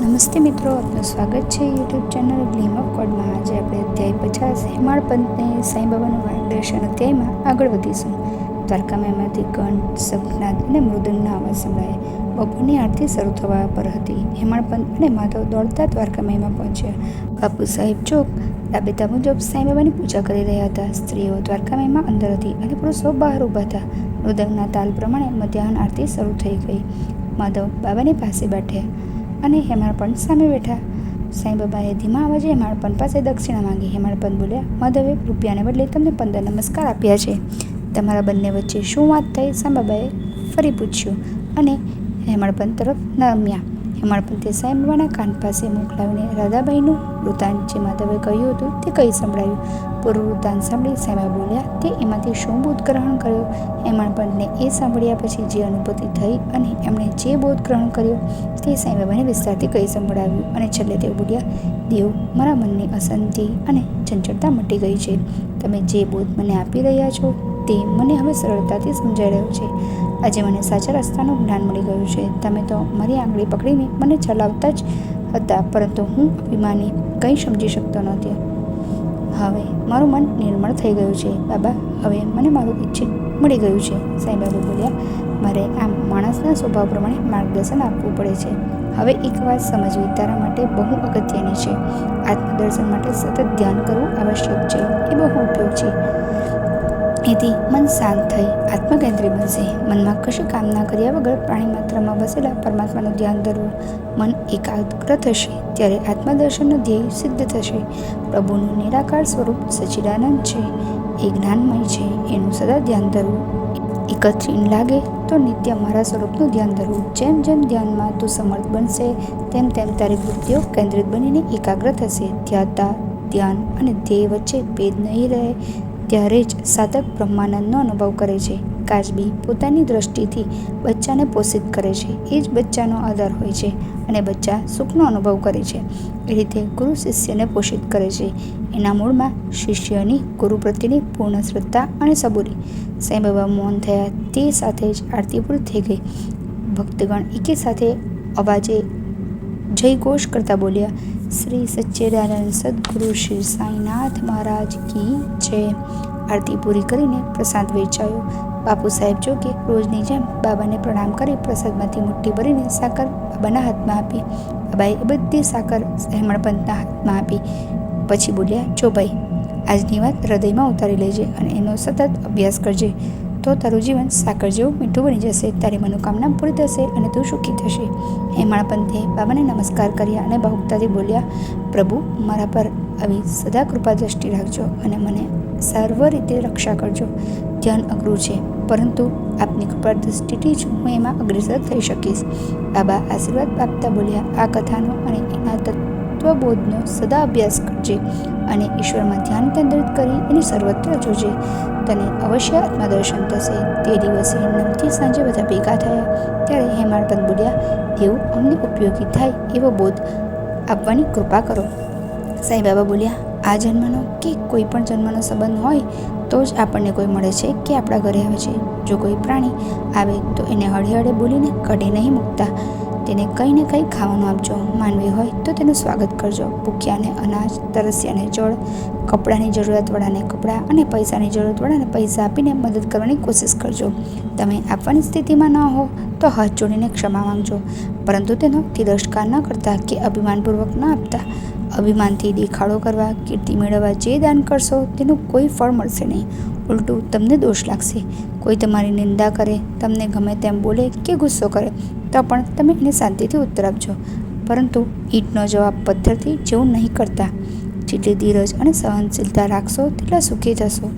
નમસ્તે મિત્રો, આપનું સ્વાગત છે યુટ્યુબ ચેનલ ગ્લીમ ઓફ ગોડમાં. આજે આપણે અધ્યાય 50 હેમાળ પંથને સાંઈ બાબાનું માર્ગદર્શન અધ્યાયમાં આગળ વધીશું. દ્વારકામાં એમાંથી ઘંટ, શંખનાદ અને મૃદંગના અવાજ સંભળાયા. બપોરની આરતી શરૂ થવા પર હતી. હેમાળ પંથ અને માધવ દોડતા દ્વારકામાં પહોંચ્યા. બાપુ સાહેબ ચોક રાબેતા મુજબ સાંઈ બાબાની પૂજા કરી રહ્યા હતા. સ્ત્રીઓ દ્વારકામાં અંદર હતી અને પુરુષો બહાર ઊભા હતા. મૃદંગના તાલ પ્રમાણે મધ્યાહન આરતી શરૂ થઈ ગઈ. માધવ બાબાની પાસે બેઠ્યા અને હેમાળપંથ સામે બેઠા. સાંઈ બાબાએ ધીમા અવાજે હેમાળપંથ પાસે દક્ષિણા માંગી. હેમાળપંથ બોલ્યા, માધવે રૂપિયાને બદલે તમને 15 નમસ્કાર આપ્યા છે. તમારા બંને વચ્ચે શું વાત થઈ? સાંઈ બાબાએ ફરી પૂછ્યું અને હેમાળપંથ તરફ નમ્યા. હેમાળપંથે સાંઈ બાબાના કાન પાસે મોકલાવીને રાધાબાઈનું વૃત્તાંત જે માધવે કહ્યું હતું તે કહી સંભળાવ્યું. પૂરું વૃત્તાંત સાંભળી સાંઈ બાબા બોલ્યા, તે એમાંથી શું બોધ ગ્રહણ કર્યો? હેમાળપંથને એ સાંભળ્યા પછી જે અનુભૂતિ થઈ અને એમણે જે બોધ ગ્રહણ કર્યો તે સાંઈ બાબાને વિસ્તારથી કહી સંભળાવ્યું. અને છેલ્લે તેઓ બોલ્યા, દેવ, મારા મનની અશાંતિ અને ચંચળતા મટી ગઈ છે. તમે જે બોધ મને આપી રહ્યા છો તે મને હવે સરળતાથી સમજાઈ રહ્યો છે. આજે મને સાચા રસ્તાનું જ્ઞાન મળી ગયું છે. તમે તો મારી આંગળી પકડીને મને ચલાવતા જ હતા, પરંતુ હું અભિમાની કંઈ સમજી શકતો નહોતી. હવે મારું મન નિર્મળ થઈ ગયું છે. બાબા, હવે મને મારું ઈચ્છિત મળી ગયું છે. સાંઈ બાબા બોલ્યા, મારે આમ માણસના સ્વભાવ પ્રમાણે માર્ગદર્શન આપવું પડે છે. હવે એક વાત સમજવી તારા માટે બહુ અગત્યની છે. આત્મદર્શન માટે સતત ધ્યાન કરવું આવશ્યક છે. એ બહુ ઉપયોગ છે. એથી મન શાંત થઈ આત્મકેન્દ્રી બનશે. મનમાં કશી કામના કર્યા વગર પ્રાણી માત્રમાં વસેલા પરમાત્માનું ધ્યાન ધરવું. મન એકાગ્ર થશે ત્યારે આત્મદર્શનનું ધ્યેય સિદ્ધ થશે. પ્રભુનું નિરાકાર સ્વરૂપ સચ્ચિદાનંદ છે, એ જ્ઞાનમય છે. એનું સદા ધ્યાન ધરવું. એકત્રીન લાગે તો નિત્ય મારા સ્વરૂપનું ધ્યાન ધરવું. જેમ જેમ ધ્યાનમાં તું સમર્થ બનશે તેમ તેમ તારી વૃત્તિઓ કેન્દ્રિત બનીને એકાગ્ર થશે. ધ્યાન અને ધ્યેય વચ્ચે ભેદ નહીં રહે ત્યારે જ સાધક બ્રહ્માનંદનો અનુભવ કરે છે. કાચબી પોતાની દ્રષ્ટિથી બચ્ચાને પોષિત કરે છે. એ જ બચ્ચાનો આધાર હોય છે અને બચ્ચા સુખનો અનુભવ કરે છે. એ રીતે ગુરુ શિષ્યને પોષિત કરે છે. એના મૂળમાં શિષ્યની ગુરુ પ્રત્યેની પૂર્ણ શ્રદ્ધા અને સબૂરી. સાંઈ બાબા મૌન થયા તે સાથે જ આરતી પૂરી થઈ ગઈ. ભક્તગણ એકે સાથે અવાજે જયઘોષ કરતા બોલ્યા, શ્રી સચ્ચિદાનંદ સદગુરુ શ્રી સાંઈનાથ મહારાજ કી જય. આરતી પૂરી કરીને પ્રસાદ વેચાયો. બાપુ સાહેબ જોકે રોજની જેમ બાબાને પ્રણામ કરી પ્રસાદમાંથી મુઠ્ઠી ભરીને સાકર બાબાના હાથમાં આપી. બાબાએ એ બધી સાકર હેમાળપંથના હાથમાં આપી. પછી બોલ્યા, જો ભાઈ, આજની વાત હૃદયમાં ઉતારી લેજે અને એનો સતત અભ્યાસ કરજે. તો તારું જીવન સાકર જેવું મીઠું બની જશે. તારી મનોકામના પૂરી થશે અને તું સુખી થશે. હેમાળપંથે બાબાને નમસ્કાર કર્યા અને ભાવુકતાથી બોલ્યા, પ્રભુ, મારા પર આવી સદા કૃપા દ્રષ્ટિ રાખજો અને મને સર્વ રીતે રક્ષા કરજો. ધ્યાન અઘરું છે, પરંતુ આપની કૃપા દ્રષ્ટિથી જ હું એમાં અગ્રેસર થઈ શકીશ. બાબા આશીર્વાદ આપતા બોલ્યા, આ કથાનો અને એના તત્વબોધનો સદા અભ્યાસ કરજે અને ઈશ્વરમાં ધ્યાન કેન્દ્રિત કરી એની સર્વત્ર જોજે. તને અવશ્ય આત્મદર્શન થશે. તે દિવસે નમતી સાંજે બધા ભેગા થયા. ત્યારે હેમાળપંથ બોલ્યા, દેવ, અમને ઉપયોગી થાય એવો બોધ આપવાની કૃપા કરો. સાંઈ બાબા બોલ્યા, આ જન્મનો કે કોઈ પણ જન્મનો સંબંધ હોય તો જ આપણને કોઈ મળે છે કે આપણા ઘરે આવે છે. જો કોઈ પ્રાણી આવે તો એને હળે હળે બોલીને કાઢી નહીં મૂકતા. તેને કંઈ ને કંઈ ખાવાનું આપજો. માનવી હોય તો તેનું સ્વાગત કરજો. ભૂખ્યાને અનાજ, તરસ્યાને જળ, કપડાની જરૂરિયાતવાળાને કપડાં અને પૈસાની જરૂરિયાતવાળાને પૈસા આપીને મદદ કરવાની કોશિશ કરજો. તમે આપવાની સ્થિતિમાં ન હો તો હાથ જોડીને ક્ષમા માંગજો, પરંતુ તેનો તિરસ્કાર ન કરતા કે અભિમાનપૂર્વક ન આપતા. અભિમાનથી દેખાડો કરવા, કીર્તિ મેળવવા જે દાન કરશો તેનું કોઈ ફળ મળશે નહીં. ઉલટું તમને દોષ લાગશે. કોઈ તમારી નિંદા કરે, તમને ગમે તેમ બોલે કે ગુસ્સો કરે તો પણ તમે એને શાંતિથી ઉત્તર આપજો, પરંતુ ઈંટનો જવાબ પથ્થરથી જેવું નહીં કરતા. જેટલી ધીરજ અને સહનશીલતા રાખશો તેટલા સુખી થશો.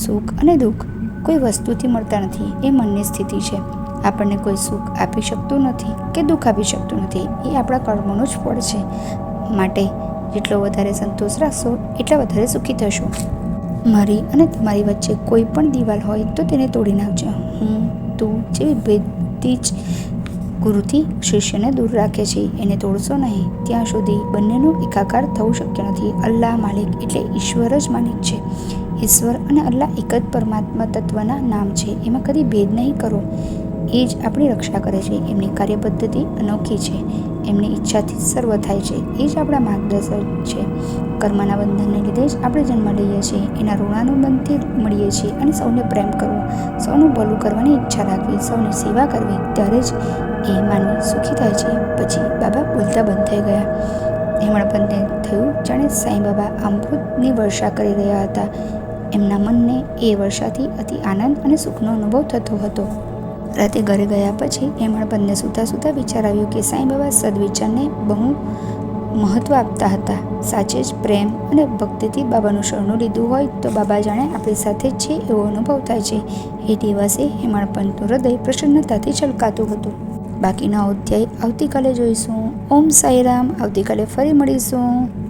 સુખ અને દુઃખ કોઈ વસ્તુથી મળતા નથી, એ મનની સ્થિતિ છે. આપણને કોઈ સુખ આપી શકતું નથી કે દુઃખ આપી શકતું નથી. એ આપણા કર્મોનું જ ફળ છે. માટે જેટલો વધારે સંતોષ રાખશો એટલા વધારે સુખી થશો. મારી અને તમારી વચ્ચે કોઈ પણ દિવાલ હોય તો તેને તોડી નાખજો. હું, તું જેવી ભેદથી જ ગુરુથી શિષ્યને દૂર રાખે છે, એને તોડશો નહીં. ત્યાં સુધી બંનેનું એકાકાર થવું શક્ય નથી. અલ્લાહ માલિક એટલે ઈશ્વર જ માલિક છે. ઈશ્વર અને અલ્લાહ એક જ પરમાત્મા તત્વના નામ છે. એમાં કદી ભેદ નહીં કરો. એ જ આપણી રક્ષા કરે છે. એમની કાર્યપદ્ધતિ અનોખી છે. એમની ઈચ્છાથી સર્વ થાય છે. એ જ આપણા માર્ગદર્શક છે. કર્મના બંધનને લીધે જ આપણે જન્મ લઈએ છીએ. એના ઋણાનુબંધથી મળીએ છીએ. અને સૌને પ્રેમ કરવો, સૌનું ભલું કરવાની ઈચ્છા રાખવી, સૌની સેવા કરવી, ત્યારે જ એ માનવી સુખી થાય છે. પછી બાબા બોલતા બંધ થઈ ગયા. હેમાળપંતને થયું જાણે સાંઈ બાબા અમૃતની વર્ષા કરી રહ્યા હતા. એમના મનને એ વર્ષાથી અતિ આનંદ અને સુખનો અનુભવ થતો હતો. રાતે ઘરે ગયા પછી હેમાળપંતને સૂતા સૂતા વિચાર આવ્યો કે સાંઈ બાબા સદવિચારને બહુ મહત્ત્વ આપતા હતા. સાચે જ પ્રેમ અને ભક્તિથી બાબાનું શરણું લીધું હોય તો બાબા જાણે આપણી સાથે જ છે એવો અનુભવ થાય છે. એ દિવસે હેમાળપંતનું હૃદય પ્રસન્નતાથી છલકાતું હતું. બાકીનો અધ્યાય આવતીકાલે જોઈશું. ઓમ સાંઈરામ. આવતીકાલે ફરી મળીશું.